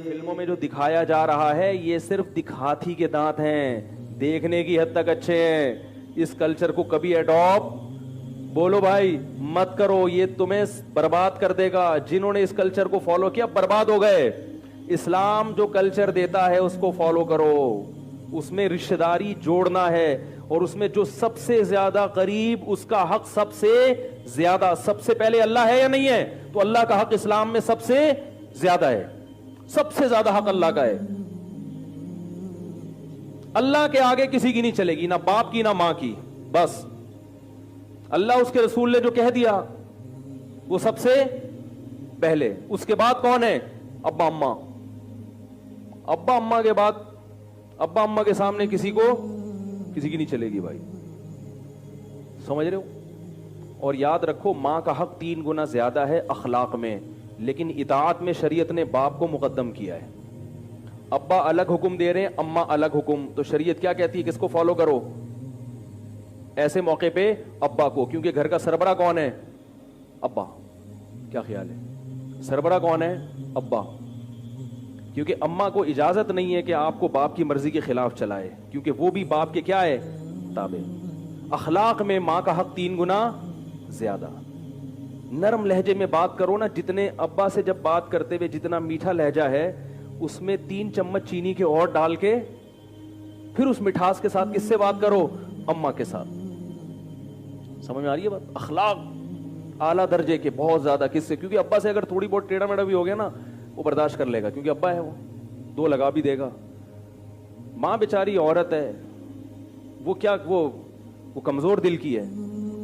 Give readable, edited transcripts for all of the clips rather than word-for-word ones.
فلموں میں جو دکھایا جا رہا ہے یہ صرف دکھاتی کے دانت ہیں, دیکھنے کی حد تک اچھے ہیں. اس کلچر کو کبھی اڈاپٹ بولو بھائی مت کرو, یہ تمہیں برباد کر دے گا. جنہوں نے اس کلچر کو فالو کیا برباد ہو گئے. اسلام جو کلچر دیتا ہے اس کو فالو کرو, اس میں رشتہ داری جوڑنا ہے, اور اس میں جو سب سے زیادہ قریب اس کا حق سب سے زیادہ, سب سے پہلے اللہ ہے یا نہیں ہے, تو اللہ کا حق اسلام میں سب سے زیادہ ہے, سب سے زیادہ حق اللہ کا ہے. اللہ کے آگے کسی کی نہیں چلے گی, نہ باپ کی نہ ماں کی. بس اللہ اس کے رسول نے جو کہہ دیا وہ سب سے پہلے. اس کے بعد کون ہے؟ ابا اماں. ابا اماں کے بعد ابا اماں کے سامنے کسی کی نہیں چلے گی بھائی, سمجھ رہے ہو. اور یاد رکھو ماں کا حق 3 گنا زیادہ ہے اخلاق میں, لیکن اطاعت میں شریعت نے باپ کو مقدم کیا ہے. ابا الگ حکم دے رہے ہیں, اماں الگ حکم, تو شریعت کیا کہتی ہے کس کو فالو کرو ایسے موقع پہ؟ ابا کو, کیونکہ گھر کا سربراہ کون ہے؟ ابا. کیا خیال ہے؟ سربراہ کون ہے؟ ابا. کیونکہ اماں کو اجازت نہیں ہے کہ آپ کو باپ کی مرضی کے خلاف چلائے, کیونکہ وہ بھی باپ کے کیا ہے؟ تابع. اخلاق میں ماں کا حق 3 گنا زیادہ. نرم لہجے میں بات کرو نا, جتنے ابا سے جب بات کرتے ہوئے جتنا میٹھا لہجہ ہے اس میں 3 چمچ چینی کے اور ڈال کے پھر اس مٹھاس کے ساتھ کس سے بات کرو؟ اماں کے ساتھ. سمجھ میں آ رہی ہے بات؟ اخلاق اعلیٰ درجے کے بہت زیادہ. کس سے؟ کیونکہ ابا سے اگر تھوڑی بہت ٹیڑھا میڑھا بھی ہو گیا نا وہ برداشت کر لے گا, کیونکہ ابا ہے, وہ 2 لگا بھی دے گا. ماں بیچاری عورت ہے, وہ کیا وہ کمزور دل کی ہے,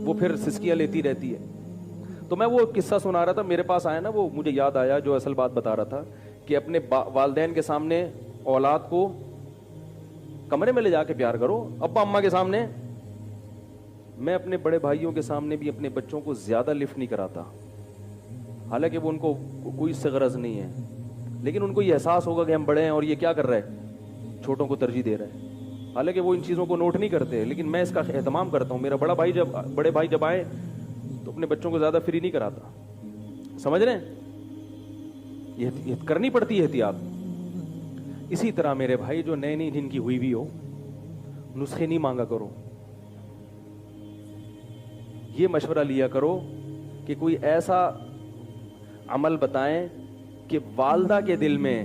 وہ پھر سسکیاں لیتی رہتی ہے. تو میں وہ قصہ سنا رہا تھا, میرے پاس آیا نا, وہ مجھے یاد آیا جو اصل بات بتا رہا تھا, کہ اپنے والدین کے سامنے اولاد کو کمرے میں لے جا کے پیار کرو, ابا اماں کے سامنے. میں اپنے بڑے بھائیوں کے سامنے بھی اپنے بچوں کو زیادہ لفٹ نہیں کراتا, حالانکہ وہ ان کو کوئی اس سے غرض نہیں ہے, لیکن ان کو یہ احساس ہوگا کہ ہم بڑے ہیں اور یہ کیا کر رہے ہیں, چھوٹوں کو ترجیح دے رہے ہیں. حالانکہ وہ ان چیزوں کو نوٹ نہیں کرتے, لیکن میں اس کا اہتمام کرتا ہوں. میرا بڑے بھائی جب آئے تو اپنے بچوں کو زیادہ فری نہیں کراتا. سمجھ رہے ہیں؟ یہ کرنی پڑتی ہے احتیاط. اسی طرح میرے بھائی جو نئی نئی جن کی ہوئی بھی ہو, نسخے نہیں مانگا کرو. یہ مشورہ لیا کرو کہ کوئی ایسا عمل بتائیں کہ والدہ کے دل میں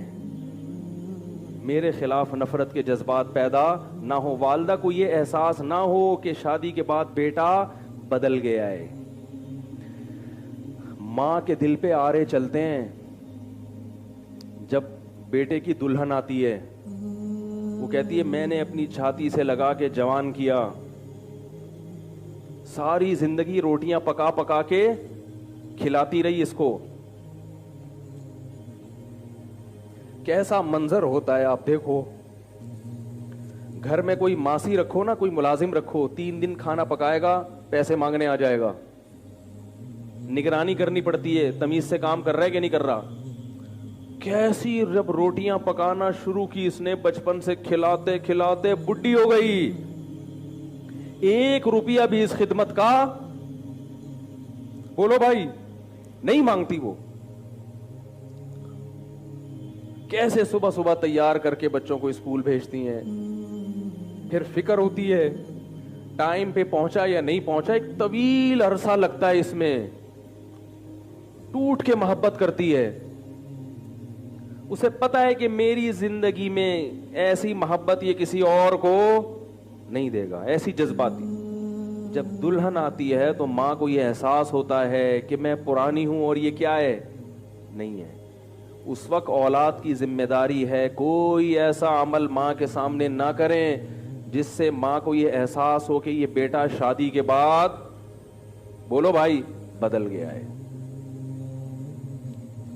میرے خلاف نفرت کے جذبات پیدا نہ ہو, والدہ کو یہ احساس نہ ہو کہ شادی کے بعد بیٹا بدل گیا ہے. ماں کے دل پہ آرے چلتے ہیں. جب بیٹے کی دلہن آتی ہے وہ کہتی ہے میں نے اپنی چھاتی سے لگا کے جوان کیا, ساری زندگی روٹیاں پکا پکا کے کھلاتی رہی اس کو. کیسا منظر ہوتا ہے آپ دیکھو. گھر میں کوئی ماسی رکھو نا, کوئی ملازم رکھو, 3 دن کھانا پکائے گا, پیسے مانگنے آ جائے گا. نگرانی کرنی پڑتی ہے تمیز سے کام کر رہا ہے کہ نہیں کر رہا. کیسی جب روٹیاں پکانا شروع کی اس نے, بچپن سے کھلاتے کھلاتے بڈھی ہو گئی. 1 روپیہ بھی اس خدمت کا بولو بھائی نہیں مانگتی. وہ کیسے صبح صبح تیار کر کے بچوں کو اسکول بھیجتی ہیں, پھر فکر ہوتی ہے ٹائم پہ پہنچا یا نہیں پہنچا. ایک طویل عرصہ لگتا ہے اس میں, ٹوٹ کے محبت کرتی ہے. اسے پتا ہے کہ میری زندگی میں ایسی محبت یہ کسی اور کو نہیں دے گا, ایسی جذباتی. جب دلہن آتی ہے تو ماں کو یہ احساس ہوتا ہے کہ میں پرانی ہوں اور یہ کیا ہے, نہیں ہے. اس وقت اولاد کی ذمہ داری ہے کوئی ایسا عمل ماں کے سامنے نہ کریں جس سے ماں کو یہ احساس ہو کہ یہ بیٹا شادی کے بعد بولو بھائی بدل گیا ہے.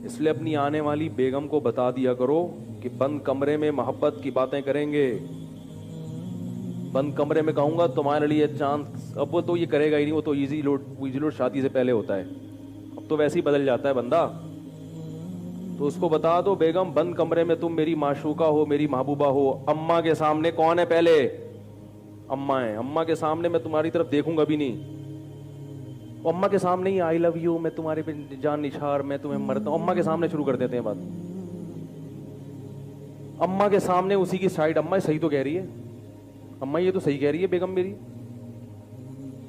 اس لیے اپنی آنے والی بیگم کو بتا دیا کرو کہ بند کمرے میں محبت کی باتیں کریں گے. بند کمرے میں کہوں گا تمہارے لیے چاند, اب وہ تو یہ کرے گا ہی نہیں, وہ تو ایزی لوڈ شادی سے پہلے ہوتا ہے, اب تو ویسے ہی بدل جاتا ہے بندہ. تو اس کو بتا دو بیگم بند کمرے میں تم میری معشوقہ ہو, میری محبوبہ ہو. اماں کے سامنے کون ہے پہلے؟ اماں ہے. اماں کے سامنے میں تمہاری طرف دیکھوں گا بھی نہیں. اماں کے سامنے ہی آئی لو یو, میں تمہارے پہ جان نچھار, میں تمہیں مرتا ہوں, اماں کے سامنے شروع کر دیتے ہیں بات. اماں کے سامنے اسی کی سائڈ, اماں صحیح تو کہہ رہی ہے, اماں یہ تو صحیح کہہ رہی ہے بیگم میری.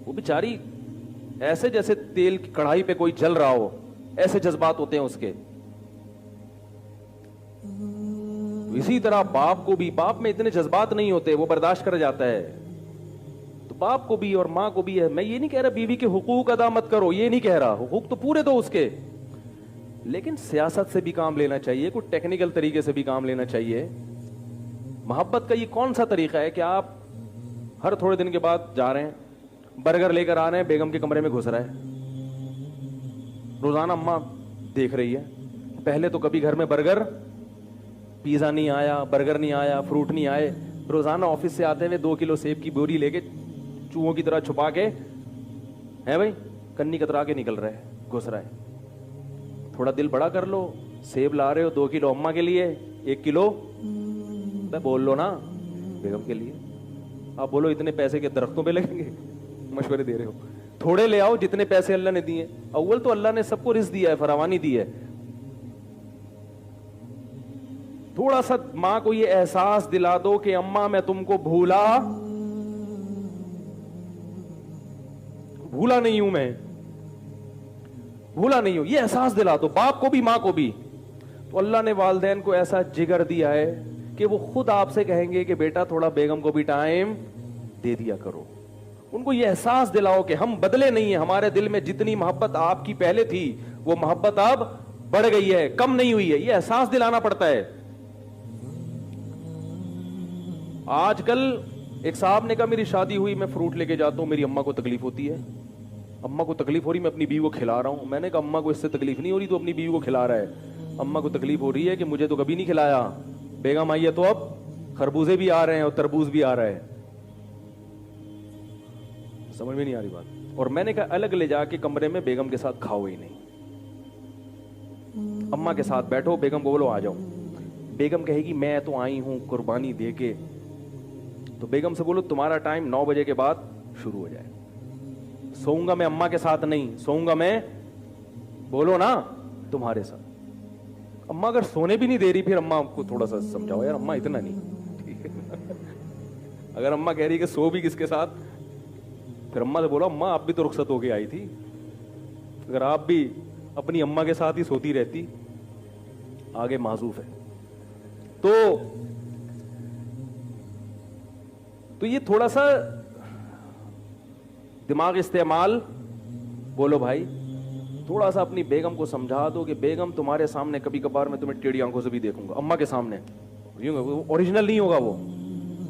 وہ بیچاری ایسے جیسے تیل کی کڑھائی پہ کوئی جل رہا ہو, ایسے جذبات ہوتے ہیں اس کے. اسی طرح باپ کو بھی, باپ میں اتنے جذبات نہیں ہوتے, وہ برداشت کر جاتا ہے. تو باپ کو بھی اور ماں کو بھی ہے. میں یہ نہیں کہہ رہا بیوی کے حقوق ادا مت کرو, یہ نہیں کہہ رہا, حقوق تو پورے دو اس کے, لیکن سیاست سے بھی کام لینا چاہیے, کوئی ٹیکنیکل طریقے سے بھی کام لینا چاہیے. محبت کا یہ کون سا طریقہ ہے کہ آپ ہر تھوڑے دن کے بعد جا رہے ہیں, برگر لے کر آ رہے ہیں, بیگم کے کمرے میں گھس رہا ہے, روزانہ اماں دیکھ رہی ہے. پہلے تو کبھی گھر میں برگر, پیزا نہیں آیا, برگر نہیں آیا, فروٹ نہیں آئے. روزانہ آفس سے آتے ہوئے 2 کلو سیب کی بوری لے کے چوہوں کی طرح چھپا کے ہے بھائی, کنی کترا کے نکل رہا ہے, گھس رہا ہے. تھوڑا دل بڑا کر لو, سیب لا رہے ہو 2 کلو اماں کے لیے, 1 کلو بول لو نا بیگم کے لیے. آپ بولو اتنے پیسے کے درختوں پہ لگیں گے, مشورے دے رہے ہو, تھوڑے لے آؤ جتنے پیسے اللہ نے دیے. اول تو اللہ نے سب کو رزق دیا ہے, فراوانی دی ہے. تھوڑا سا ماں کو یہ احساس دلا دو کہ اماں میں تم کو بھولا نہیں ہوں, میں بھولا نہیں ہوں, یہ احساس دلا دو باپ کو بھی ماں کو بھی. تو اللہ نے والدین کو ایسا جگر دیا ہے کہ وہ خود آپ سے کہیں گے کہ بیٹا تھوڑا بیگم کو بھی ٹائم دے دیا کرو. ان کو یہ احساس دلاؤ کہ ہم بدلے نہیں ہیں, ہمارے دل میں جتنی محبت آپ کی پہلے تھی وہ محبت اب بڑھ گئی ہے, کم نہیں ہوئی ہے. یہ احساس دلانا پڑتا ہے. آج کل ایک صاحب نے کہا میری شادی ہوئی, میں فروٹ لے کے جاتا ہوں, میری اماں کو تکلیف ہوتی ہے. اماں کو تکلیف ہو رہی, میں اپنی بیوی کو کھلا رہا ہوں. میں نے کہا اماں کو اس سے تکلیف نہیں ہو رہی, تو اپنی بیوی کو کھلا رہا ہے. اماں کو تکلیف ہو رہی ہے کہ مجھے تو کبھی نہیں کھلایا, بیگم آئی ہے تو اب خربوزے بھی آ رہے ہیں اور تربوز بھی آ رہا ہے. سمجھ میں نہیں آ رہی بات. اور میں نے کہا الگ لے جا کے کمرے میں بیگم کے ساتھ کھاؤ ہی نہیں, اماں کے ساتھ بیٹھو, بیگم کو بولو آ جاؤ. بیگم کہے گی میں تو آئی ہوں قربانی دے کے, تو بیگم سے بولو تمہارا ٹائم 9 بجے کے بعد شروع ہو جائے. سوؤں گا میں اماں کے ساتھ نہیں, سوؤں گا میں بولو نا تمہارے ساتھ. اماں اگر سونے بھی نہیں دے رہی, پھر اماں کو تھوڑا سا سمجھاؤ یار اماں اتنا نہیں, ٹھیک ہے. اگر اماں کہہ رہی کہ سو بھی کس کے ساتھ, پھر اماں سے بولو اماں آپ بھی تو رخصت ہو کے آئی تھی, اگر آپ بھی اپنی اماں کے ساتھ ہی سوتی رہتی, آگے معذوف ہے. تو یہ تھوڑا سا دماغ استعمال, بولو بھائی تھوڑا سا اپنی بیگم کو سمجھا دو کہ بیگم تمہارے سامنے کبھی کبھار میں تمہیں ٹیڑھی آنکھوں سے بھی دیکھوں گا, اماں کے سامنے. اوریجنل نہیں ہوگا, وہ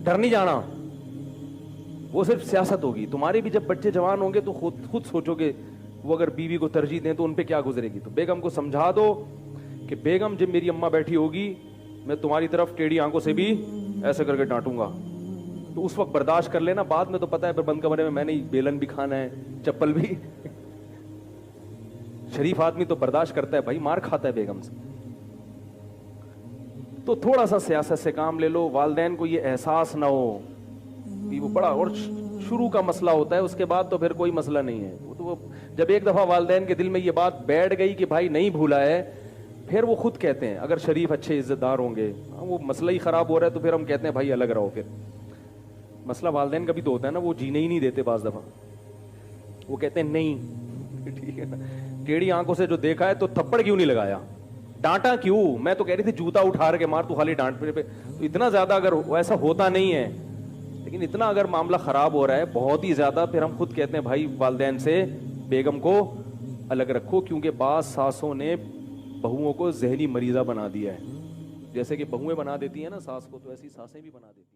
ڈر نہیں جانا, وہ صرف سیاست ہوگی. تمہارے بھی جب بچے جوان ہوں گے تو خود سوچو کہ وہ اگر بیوی کو ترجیح دیں تو ان پہ کیا گزرے گی. تو بیگم کو سمجھا دو کہ بیگم جب میری اماں بیٹھی ہوگی میں تمہاری طرف ٹیڑھی آنکھوں سے بھی ایسے کر کے ڈانٹوں گا, تو اس وقت برداشت کر لینا. بعد میں تو پتا ہے پھر بند کمرے میں نے بیلن بھی کھانا ہے, چپل بھی. شریف آدمی تو برداشت کرتا ہے بھائی, مار کھاتا ہے بیگم سے. تو تھوڑا سا سیاست سے کام لے لو. والدین کو یہ احساس نہ ہو کہ وہ بڑا, اور شروع کا مسئلہ ہوتا ہے, اس کے بعد تو پھر کوئی مسئلہ نہیں ہے. وہ تو جب ایک دفعہ والدین کے دل میں یہ بات بیٹھ گئی کہ بھائی نہیں بھولا ہے, پھر وہ خود کہتے ہیں, اگر شریف اچھے عزت دار ہوں گے, وہ مسئلہ ہی خراب ہو رہا ہے تو پھر ہم کہتے ہیں بھائی الگ رہو. پھر مسئلہ والدین کا بھی تو ہوتا ہے نا, وہ جینے ہی نہیں دیتے بعض دفعہ, وہ کہتے ہیں نہیں ٹھیک ہے نا, ٹیڑھی آنکھوں سے جو دیکھا ہے تو تھپڑ کیوں نہیں لگایا, ڈانٹا کیوں, میں تو کہہ رہی تھی جوتا اٹھا کے مار, تو خالی ڈانٹ پہ. تو اتنا زیادہ اگر ایسا ہوتا نہیں ہے, لیکن اتنا اگر معاملہ خراب ہو رہا ہے بہت ہی زیادہ, پھر ہم خود کہتے ہیں بھائی والدین سے بیگم کو الگ رکھو. کیونکہ بعض ساسوں نے بہوؤں کو ذہنی مریضہ بنا دیا ہے, جیسے کہ بہویں بنا دیتی ہیں نا ساس کو, تو ایسی ساسیں بھی بنا دیتی ہیں.